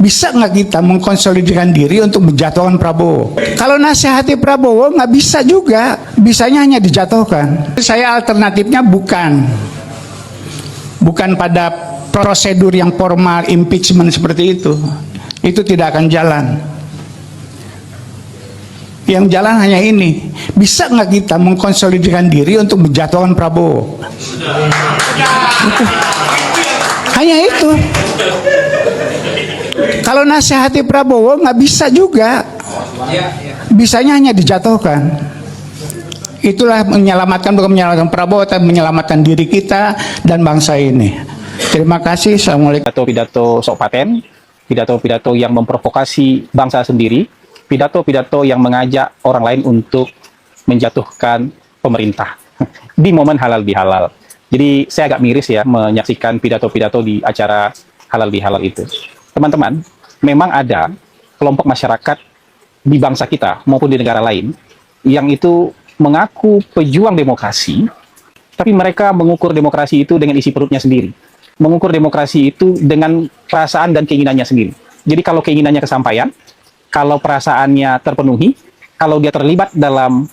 Bisa nggak kita mengkonsolidasikan diri untuk menjatuhkan Prabowo? Kalau nasihati Prabowo nggak bisa juga, bisanya hanya dijatuhkan. Saya alternatifnya bukan pada prosedur yang formal impeachment seperti itu. Itu tidak akan jalan. Yang jalan hanya ini, bisa nggak kita mengkonsolidasikan diri untuk menjatuhkan Prabowo? Itu. Hanya itu. Kalau nasihati Prabowo nggak bisa juga, bisanya hanya dijatuhkan. Itulah menyelamatkan, bukan menyelamatkan Prabowo, tapi menyelamatkan diri kita dan bangsa ini. Terima kasih. Assalamualaikum. Pidato-pidato sok paten, pidato-pidato yang memprovokasi bangsa sendiri, pidato-pidato yang mengajak orang lain untuk menjatuhkan pemerintah di momen halal bihalal. Jadi saya agak miris ya menyaksikan pidato-pidato di acara halal bihalal itu. Teman-teman, memang ada kelompok masyarakat di bangsa kita maupun di negara lain yang itu mengaku pejuang demokrasi, tapi mereka mengukur demokrasi itu dengan isi perutnya sendiri. Mengukur demokrasi itu dengan perasaan dan keinginannya sendiri. Jadi kalau keinginannya kesampaian, kalau perasaannya terpenuhi, kalau dia terlibat dalam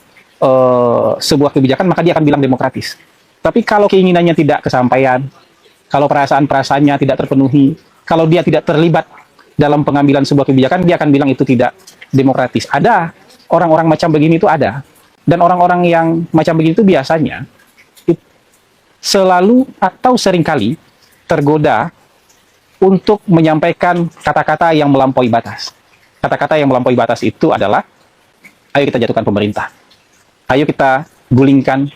sebuah kebijakan, maka dia akan bilang demokratis. Tapi kalau keinginannya tidak kesampaian, kalau perasaan-perasaannya tidak terpenuhi, kalau dia tidak terlibat dalam pengambilan sebuah kebijakan, dia akan bilang itu tidak demokratis. Ada orang-orang macam begini itu ada. Dan orang-orang yang macam begini itu biasanya selalu atau seringkali tergoda untuk menyampaikan kata-kata yang melampaui batas. Kata-kata yang melampaui batas itu adalah, ayo kita jatuhkan pemerintah. Ayo kita gulingkan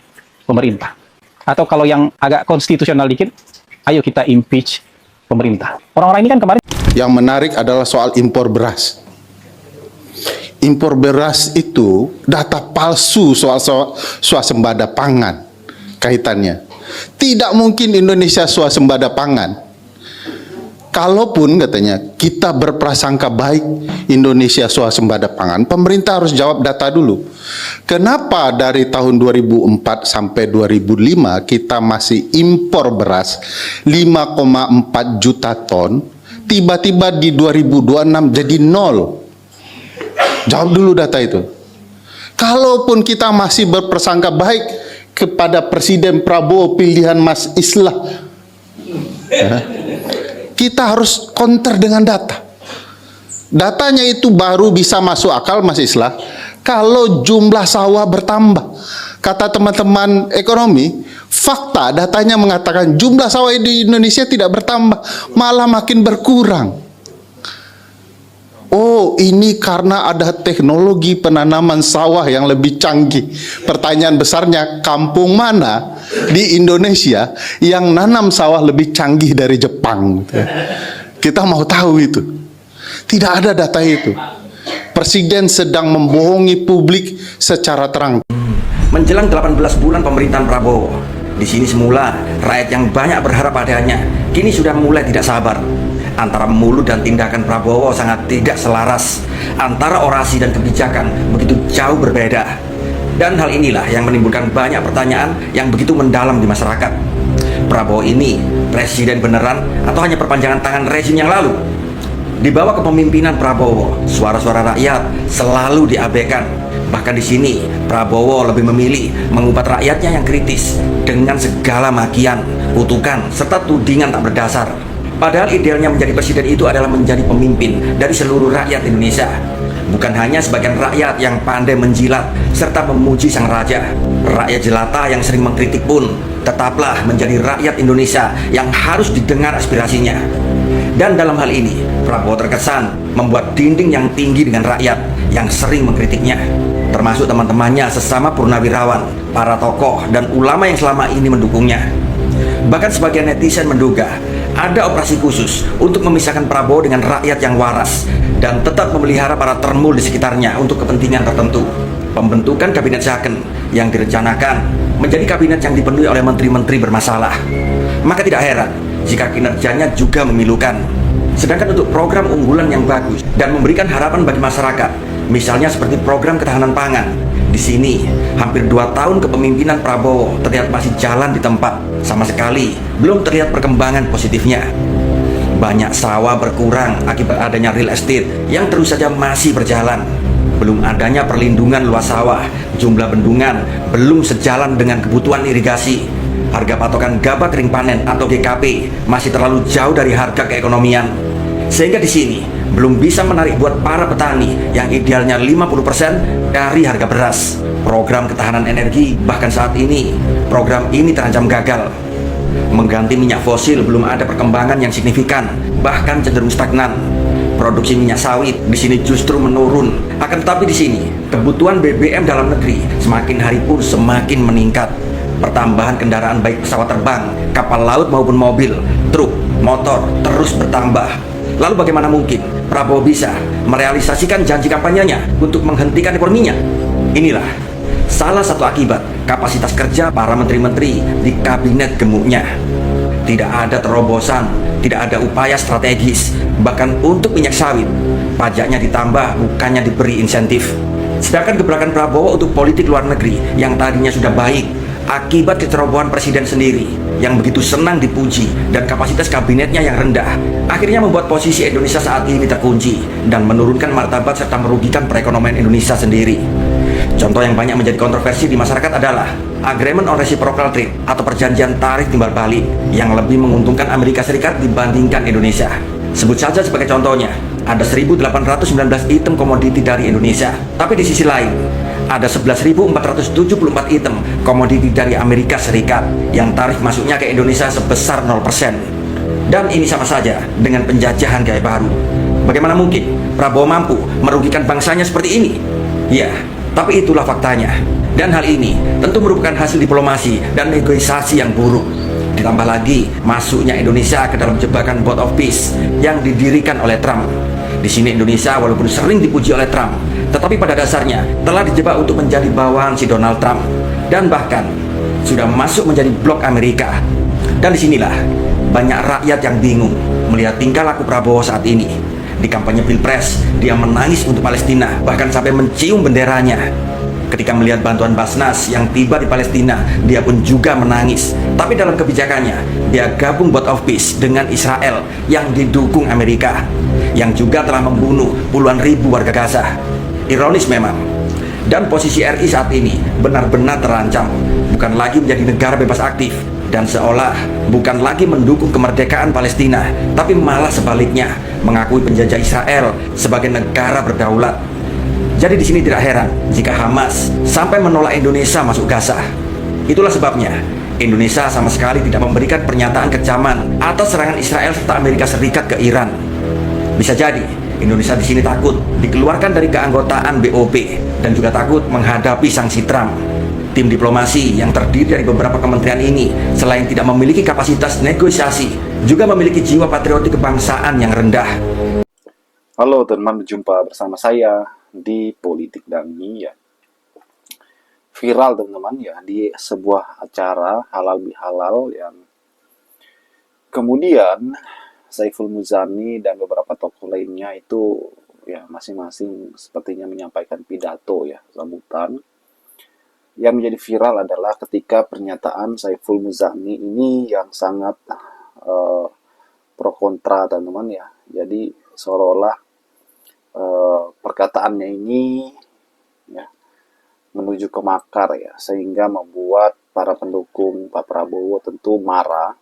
pemerintah. Atau kalau yang agak konstitusional dikit, ayo kita impeach pemerintah. Orang-orang ini kan kemarin. Yang menarik adalah soal impor beras. Impor beras itu data palsu soal swasembada pangan kaitannya. Tidak mungkin Indonesia swasembada pangan. Kalaupun katanya kita berprasangka baik Indonesia swasembada pangan, pemerintah harus jawab data dulu. Kenapa dari tahun 2004 sampai 2005 kita masih impor beras 5,4 juta ton, tiba-tiba di 2026 jadi nol? Jawab dulu data itu. Kalaupun kita masih berprasangka baik kepada Presiden Prabowo pilihan Mas Islah, kita harus counter dengan data. Datanya itu baru bisa masuk akal Mas Islah kalau jumlah sawah bertambah. Kata teman-teman ekonomi, fakta datanya mengatakan jumlah sawah di Indonesia tidak bertambah, malah makin berkurang. Oh, ini karena ada teknologi penanaman sawah yang lebih canggih. Pertanyaan besarnya, kampung mana di Indonesia yang nanam sawah lebih canggih dari Jepang? Kita mau tahu itu. Tidak ada data itu. Presiden sedang membohongi publik secara terang. Menjelang 18 bulan pemerintahan Prabowo, di sini semula rakyat yang banyak berharap padanya, kini sudah mulai tidak sabar. Antara mulut dan tindakan Prabowo sangat tidak selaras. Antara orasi dan kebijakan begitu jauh berbeda. Dan hal inilah yang menimbulkan banyak pertanyaan yang begitu mendalam di masyarakat. Prabowo ini presiden beneran atau hanya perpanjangan tangan rezim yang lalu? Di bawah kepemimpinan Prabowo, suara-suara rakyat selalu diabaikan. Bahkan di sini Prabowo lebih memilih mengumpat rakyatnya yang kritis dengan segala makian, kutukan, serta tudingan tak berdasar. Padahal idealnya menjadi presiden itu adalah menjadi pemimpin dari seluruh rakyat Indonesia. Bukan hanya sebagian rakyat yang pandai menjilat serta memuji sang raja. Rakyat jelata yang sering mengkritik pun tetaplah menjadi rakyat Indonesia yang harus didengar aspirasinya. Dan dalam hal ini, Prabowo terkesan membuat dinding yang tinggi dengan rakyat yang sering mengkritiknya. Termasuk teman-temannya sesama purnawirawan, para tokoh, dan ulama yang selama ini mendukungnya. Bahkan sebagian netizen menduga ada operasi khusus untuk memisahkan Prabowo dengan rakyat yang waras dan tetap memelihara para termul di sekitarnya untuk kepentingan tertentu. Pembentukan kabinet second yang direncanakan menjadi kabinet yang dipenuhi oleh menteri-menteri bermasalah. Maka tidak heran jika kinerjanya juga memilukan. Sedangkan untuk program unggulan yang bagus dan memberikan harapan bagi masyarakat, misalnya seperti program ketahanan pangan, di sini hampir 2 tahun kepemimpinan Prabowo terlihat masih jalan di tempat, sama sekali belum terlihat perkembangan positifnya. Banyak sawah berkurang akibat adanya real estate yang terus saja masih berjalan. Belum adanya perlindungan luas sawah, jumlah bendungan belum sejalan dengan kebutuhan irigasi. Harga patokan gabah kering panen atau GKP masih terlalu jauh dari harga keekonomian. Sehingga di sini belum bisa menarik buat para petani yang idealnya 50% dari harga beras. Program ketahanan energi bahkan saat ini, program ini terancam gagal. Mengganti minyak fosil belum ada perkembangan yang signifikan, bahkan cenderung stagnan. Produksi minyak sawit di sini justru menurun. Akan tetapi di sini, kebutuhan BBM dalam negeri semakin hari pun semakin meningkat. Pertambahan kendaraan baik pesawat terbang, kapal laut maupun mobil, truk, motor terus bertambah. Lalu bagaimana mungkin Prabowo bisa merealisasikan janji kampanyenya untuk menghentikan ekonominya? Inilah salah satu akibat kapasitas kerja para menteri-menteri di kabinet gemuknya. Tidak ada terobosan, tidak ada upaya strategis, bahkan untuk minyak sawit, pajaknya ditambah bukannya diberi insentif. Sedangkan gebrakan Prabowo untuk politik luar negeri yang tadinya sudah baik, akibat kecerobohan presiden sendiri yang begitu senang dipuji dan kapasitas kabinetnya yang rendah, akhirnya membuat posisi Indonesia saat ini terkunci dan menurunkan martabat serta merugikan perekonomian Indonesia sendiri. Contoh yang banyak menjadi kontroversi di masyarakat adalah Agreement on Reciprocal Trade atau perjanjian tarif timbal balik yang lebih menguntungkan Amerika Serikat dibandingkan Indonesia. Sebut saja sebagai contohnya, ada 1.819 item komoditi dari Indonesia, tapi di sisi lain ada 11.474 item komoditi dari Amerika Serikat yang tarif masuknya ke Indonesia sebesar 0%. Dan ini sama saja dengan penjajahan gaya baru. Bagaimana mungkin Prabowo mampu merugikan bangsanya seperti ini? Ya, tapi itulah faktanya. Dan hal ini tentu merupakan hasil diplomasi dan negosiasi yang buruk. Ditambah lagi masuknya Indonesia ke dalam jebakan Boat of Peace yang didirikan oleh Trump. Di sini Indonesia walaupun sering dipuji oleh Trump, tetapi pada dasarnya telah dijebak untuk menjadi bawahan si Donald Trump dan bahkan sudah masuk menjadi blok Amerika. Dan disinilah banyak rakyat yang bingung melihat tingkah laku Prabowo saat ini. Di kampanye Pilpres, dia menangis untuk Palestina, bahkan sampai mencium benderanya. Ketika melihat bantuan Basnas yang tiba di Palestina, dia pun juga menangis. Tapi dalam kebijakannya, dia gabung Boat of Peace dengan Israel yang didukung Amerika, yang juga telah membunuh puluhan ribu warga Gaza. Ironis memang. Dan posisi RI saat ini benar-benar terancam, bukan lagi menjadi negara bebas aktif, dan seolah bukan lagi mendukung kemerdekaan Palestina, tapi malah sebaliknya mengakui penjajah Israel sebagai negara berdaulat. Jadi di sini tidak heran jika Hamas sampai menolak Indonesia masuk Gaza. Itulah sebabnya Indonesia sama sekali tidak memberikan pernyataan kecaman atas serangan Israel serta Amerika Serikat ke Iran. Bisa jadi Indonesia di sini takut dikeluarkan dari keanggotaan BOP dan juga takut menghadapi sanksi Trump. Tim diplomasi yang terdiri dari beberapa kementerian ini selain tidak memiliki kapasitas negosiasi, juga memiliki jiwa patriotik kebangsaan yang rendah. Halo teman, berjumpa bersama saya di Politik dan Nia. Viral teman-teman ya di sebuah acara halal bihalal yang kemudian Saiful Muzani dan beberapa tokoh lainnya itu ya masing-masing sepertinya menyampaikan pidato ya sambutan. Yang menjadi viral adalah ketika pernyataan Saiful Muzani ini yang sangat pro kontra teman-teman ya. Jadi seolah-olah perkataannya ini ya menuju ke makar ya, sehingga membuat para pendukung Pak Prabowo tentu marah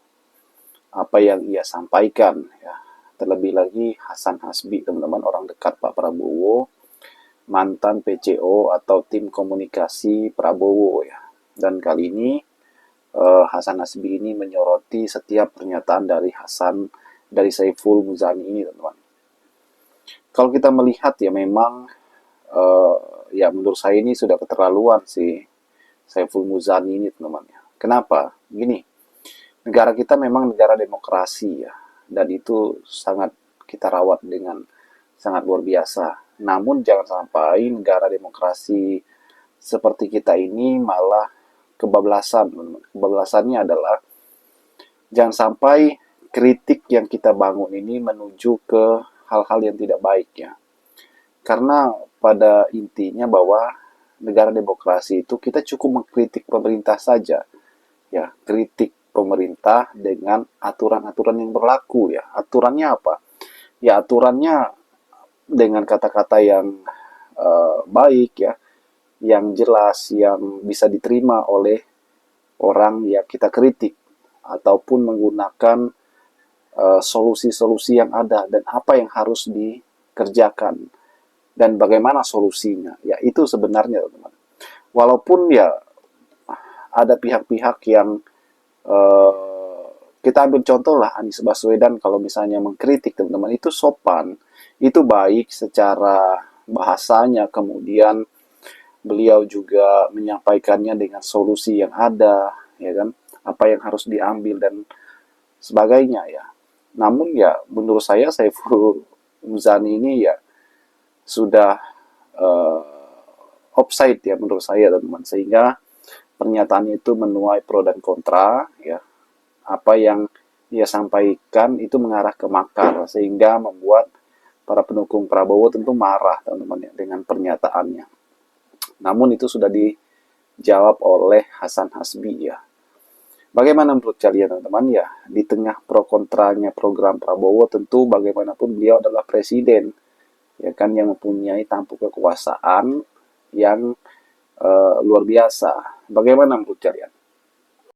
apa yang ia sampaikan ya. Terlebih lagi Hasan Hasbi teman-teman, orang dekat Pak Prabowo, mantan PCO atau tim komunikasi Prabowo ya. Dan kali ini Hasan Hasbi ini menyoroti setiap pernyataan dari Saiful Muzani ini teman-teman. Kalau kita melihat ya memang ya menurut saya ini sudah keterlaluan si Saiful Muzani ini teman-teman ya. Kenapa? Gini, negara kita memang negara demokrasi ya, dan itu sangat kita rawat dengan sangat luar biasa. Namun jangan sampai negara demokrasi seperti kita ini malah kebablasan teman-teman. Kebablasannya adalah jangan sampai kritik yang kita bangun ini menuju ke hal-hal yang tidak baik ya. Karena pada intinya bahwa negara demokrasi itu kita cukup mengkritik pemerintah saja. Ya, kritik pemerintah dengan aturan-aturan yang berlaku ya. Aturannya apa? Ya aturannya dengan kata-kata yang baik ya, yang jelas, yang bisa diterima oleh orang yang kita kritik, ataupun menggunakan solusi-solusi yang ada dan apa yang harus dikerjakan dan bagaimana solusinya. Ya itu sebenarnya teman-teman. Walaupun ya ada pihak-pihak yang kita ambil contoh lah Anies Baswedan, kalau misalnya mengkritik teman-teman itu sopan, itu baik secara bahasanya, kemudian beliau juga menyampaikannya dengan solusi yang ada, ya kan, apa yang harus diambil dan sebagainya ya. Namun ya menurut saya Saiful Muzani ini ya sudah offside ya menurut saya teman-teman, sehingga pernyataan itu menuai pro dan kontra ya. Apa yang dia sampaikan itu mengarah ke makar, sehingga membuat para pendukung Prabowo tentu marah teman-teman ya dengan pernyataannya. Namun itu sudah dijawab oleh Hasan Hasbi ya. Bagaimana menurut kalian teman-teman ya? Di tengah pro kontranya program Prabowo, tentu bagaimanapun beliau adalah presiden ya kan, yang mempunyai tampuk kekuasaan yang luar biasa. Bagaimana menurut kalian?